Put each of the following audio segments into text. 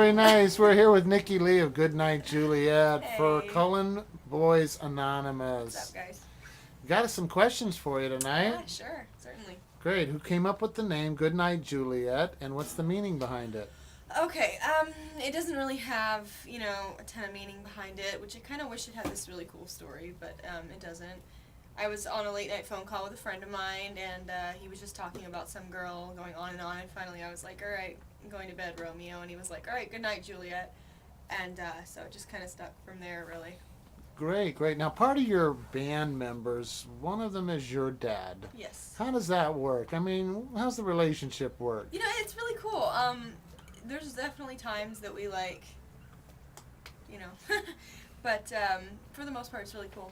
Very nice. We're here with Nikki Lee of Goodnight Juliet for Hey, Cullen Boys what's up, Anonymous. guys? Got us some questions for you tonight. Yeah, sure, certainly. Great. Who came up with the name Goodnight Juliet, and what's the meaning behind it? Okay, it doesn't really have, a ton of meaning behind it, which I kind of wish it had this really cool story, but it doesn't. I was on a late night phone call with a friend of mine, and he was just talking about some girl going on, and finally I was like, all right, I'm going to bed, Romeo, and he was like, all right, good night, Juliet. And so it just kind of stuck from there, really. Great, great. Now, part of your band members, one of them is your dad. Yes. How does that work? I mean, how's the relationship work? It's really cool. There's definitely times that we like, you know, but for the most part, it's really cool.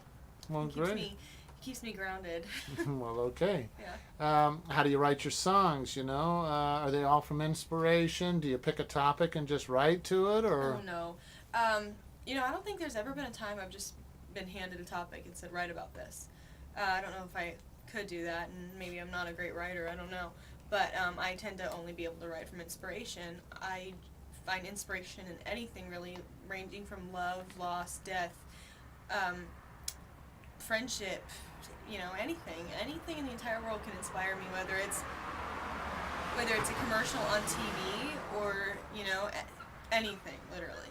Well, It great. keeps me grounded. Well, okay. Yeah. How do you write your songs? Are they all from inspiration? Do you pick a topic and just write to it, or? Oh no. I don't think there's ever been a time I've just been handed a topic and said write about this. I don't know if I could do that, and maybe I'm not a great writer. I don't know, but I tend to only be able to write from inspiration. I find inspiration in anything really, ranging from love, loss, death, um, friendship. Anything in the entire world can inspire me. Whether it's a commercial on TV or anything, literally.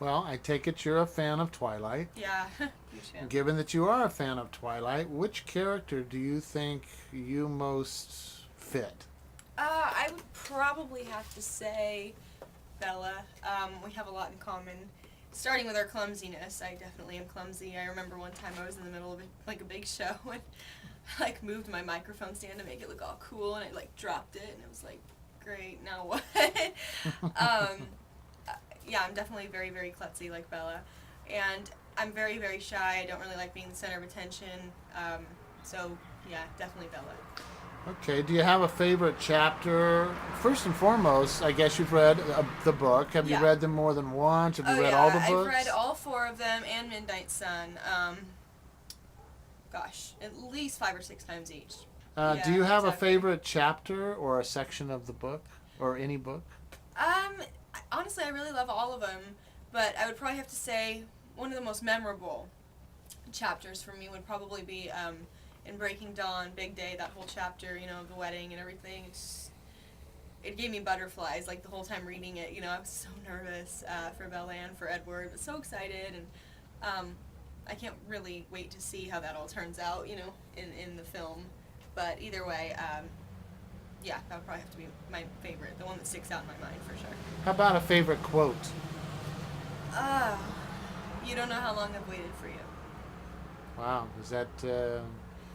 Well, I take it you're a fan of Twilight. Yeah, huge fan. Given that you are a fan of Twilight, which character do you think you most fit? I would probably have to say Bella. We have a lot in common. Starting with our clumsiness, I definitely am clumsy. I remember one time I was in the middle of a big show and moved my microphone stand to make it look all cool, and I dropped it, and it was like, great, now what? Yeah, I'm definitely very, very klutzy like Bella, and I'm very, very shy. I don't really like being the center of attention. So yeah, definitely Bella. Okay, do you have a favorite chapter? First and foremost, I guess you've read the book. Have you Yeah. read them more than once? Have you Oh read yeah, all the I've books? read all four of them and Midnight Sun. Gosh, at least 5 or 6 times each. Do you have a exactly. favorite chapter or a section of the book or any book? Honestly, I really love all of them, but I would probably have to say one of the most memorable chapters for me would probably be in Breaking Dawn, Big Day, that whole chapter, the wedding and everything. It gave me butterflies, the whole time reading it. I was so nervous for Bella and for Edward, but so excited, and I can't really wait to see how that all turns out, in the film. But either way, yeah, that would probably have to be my favorite, the one that sticks out in my mind for sure. How about a favorite quote? Ah, you don't know how long I've waited for you. Wow, does that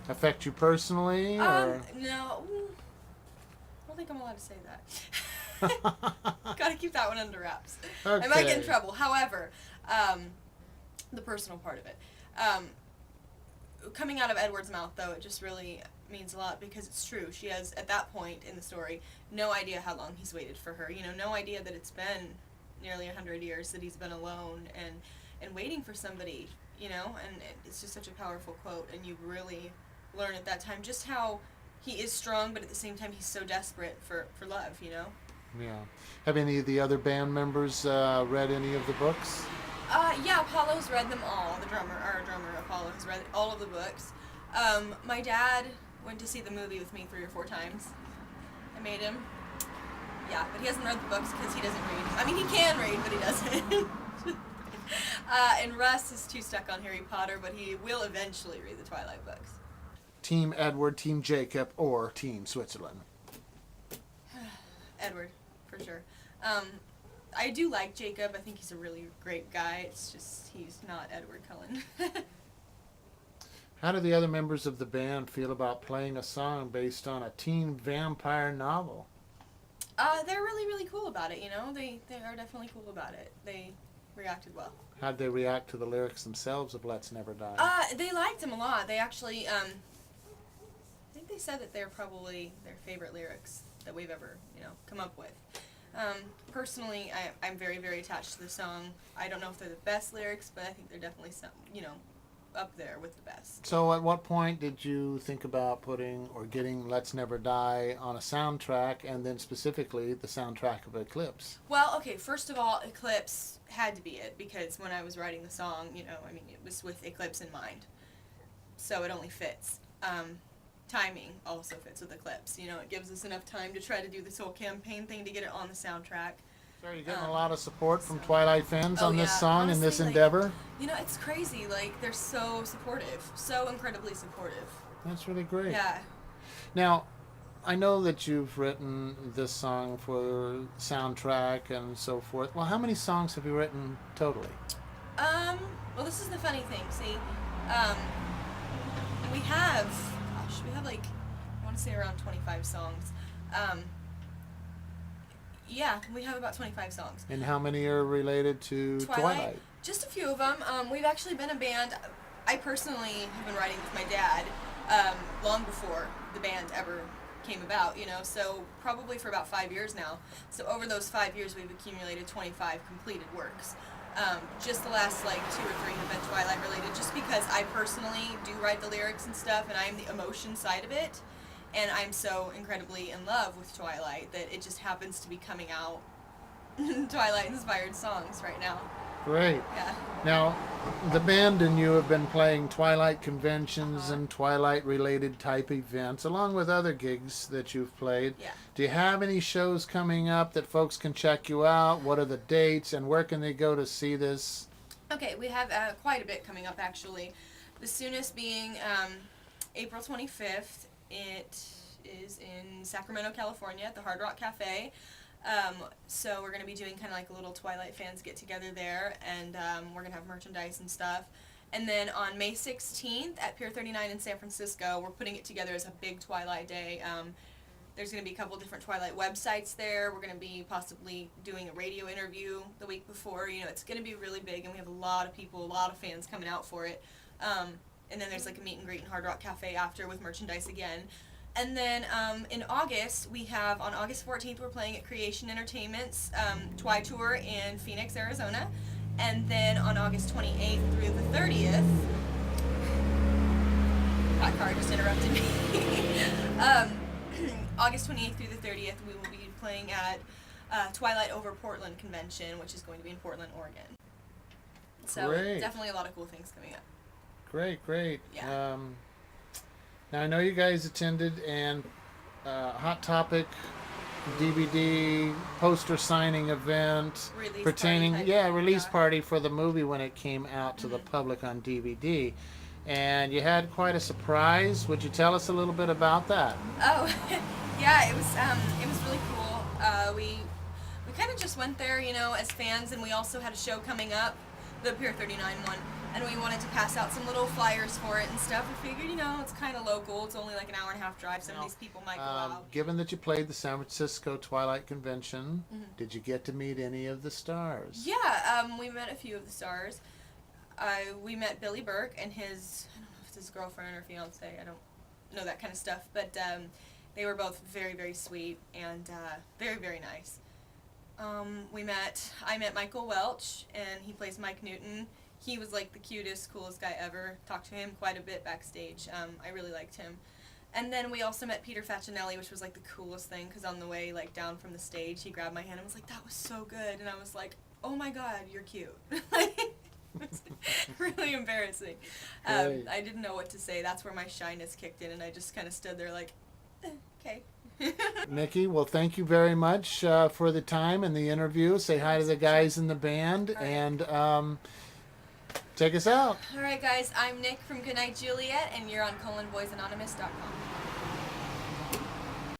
affect you personally? Or? No, I don't think I'm allowed to say that. Gotta keep that one under wraps. I might get in Okay. trouble. However, the personal part of it. Coming out of Edward's mouth, though, it just really means a lot because it's true. She has, at that point in the story, no idea how long he's waited for her. No idea that it's been nearly 100 years that he's been alone and waiting for somebody, and it's just such a powerful quote, and you really learn at that time just how he is strong, but at the same time he's so desperate for love, Yeah. Have any of the other band members read any of the books? Yeah, Apollo's read them all. Our drummer Apollo has read all of the books. My dad went to see the movie with me 3 or 4 times. I made him. Yeah, but he hasn't read the books because he doesn't read. I mean, he can read, but he doesn't. And Russ is too stuck on Harry Potter, but he will eventually read the Twilight books. Team Edward, Team Jacob, or Team Switzerland? Edward, for sure. I do like Jacob. I think he's a really great guy. It's just he's not Edward Cullen. How do the other members of the band feel about playing a song based on a teen vampire novel? They're really, really cool about it, They are definitely cool about it. They reacted well. How'd they react to the lyrics themselves of Let's Never Die? They liked them a lot. They actually, I think they said that they're probably their favorite lyrics that we've ever, come up with. Personally, I'm very, very attached to the song. I don't know if they're the best lyrics, but I think they're definitely some, up there with the best. So at what point did you think about putting or getting Let's Never Die on a soundtrack, and then specifically the soundtrack of Eclipse? Well, okay, first of all, Eclipse had to be it, because when I was writing the song, you know, I mean, it was with Eclipse in mind. So it only fits. Timing also fits with Eclipse. You know, it gives us enough time to try to do this whole campaign thing to get it on the soundtrack. So are you getting a lot of support from Twilight fans on this yeah. song and this endeavor? You know, it's crazy. Like, they're so supportive. So incredibly supportive. That's really great. Yeah. Now, I know that you've written this song for soundtrack and so forth. Well, how many songs have you written totally? Well, this is the funny thing. See, we have like, I want to say around 25 songs. Yeah, we have about 25 songs. And how many are related to Twilight? Just a few of them. We've actually been a band. I personally have been writing with my dad long before the band ever came about, you know, so probably for about 5 years now. So over those 5 years, we've accumulated 25 completed works. Just the last, like, 2 or 3 have been Twilight related, just because I personally do write the lyrics and stuff, and I'm the emotion side of it. And I'm so incredibly in love with Twilight that it just happens to be coming out Twilight-inspired songs right now. Great. Yeah. Now, the band and you have been playing Twilight conventions and Twilight-related type events, along with other gigs that you've played. Yeah. Do you have any shows coming up that folks can check you out? What are the dates, and where can they go to see this? Okay, we have quite a bit coming up, actually. The soonest being April 25th. It is in Sacramento, California, at the Hard Rock Cafe. So we're going to be doing kind of like a little Twilight fans get together there, and we're going to have merchandise and stuff. And then on May 16th at Pier 39 in San Francisco, we're putting it together as a big Twilight day. There's going to be a couple different Twilight websites there. We're going to be possibly doing a radio interview the week before. You know, it's going to be really big, and we have a lot of people, a lot of fans coming out for it. And then there's like a meet and greet in Hard Rock Cafe after with merchandise again. And then in August, we have, on August 14th, we're playing at Creation Entertainment's Twi Tour in Phoenix, Arizona. And then on August 28th through the 30th, that car just interrupted me. August 28th through the 30th, we will be playing at Twilight Over Portland Convention, which is going to be in Portland, Oregon. So Great. Definitely a lot of cool things coming up. Great. Yeah. Now, I know you guys attended and Hot Topic DVD poster signing event Release pertaining, party release party for the movie when it came out to the public on DVD. And you had quite a surprise. Would you tell us a little bit about that? Oh, yeah, it was really cool. We kind of just went there, you know, as fans, and we also had a show coming up, the Pier 39 one, and we wanted to pass out some little flyers for it and stuff. We figured, you know, it's kind of local. It's only like an hour and a half drive. Some of these people might go out. Given that you played the San Francisco Twilight Convention, did you get to meet any of the stars? Yeah, we met a few of the stars. We met Billy Burke and his, I don't know if it's his girlfriend or fiance, I don't know that kind of stuff, but they were both very, very sweet and very, very nice. I met Michael Welch, and he plays Mike Newton. He was like the cutest, coolest guy ever. Talked to him quite a bit backstage. I really liked him. And then we also met Peter Facinelli, which was like the coolest thing, because on the way like down from the stage, he grabbed my hand and was like, "That was so good," and I was like, "Oh my God, you're cute." It's really embarrassing. I didn't know what to say. That's where my shyness kicked in, and I just kind of stood there like, okay. Nikki, well, thank you very much for the time and the interview. Say hi to the guys in the band, and take us out. All right, guys, I'm Nick from Goodnight Juliet, and you're on ColonBoysAnonymous.com.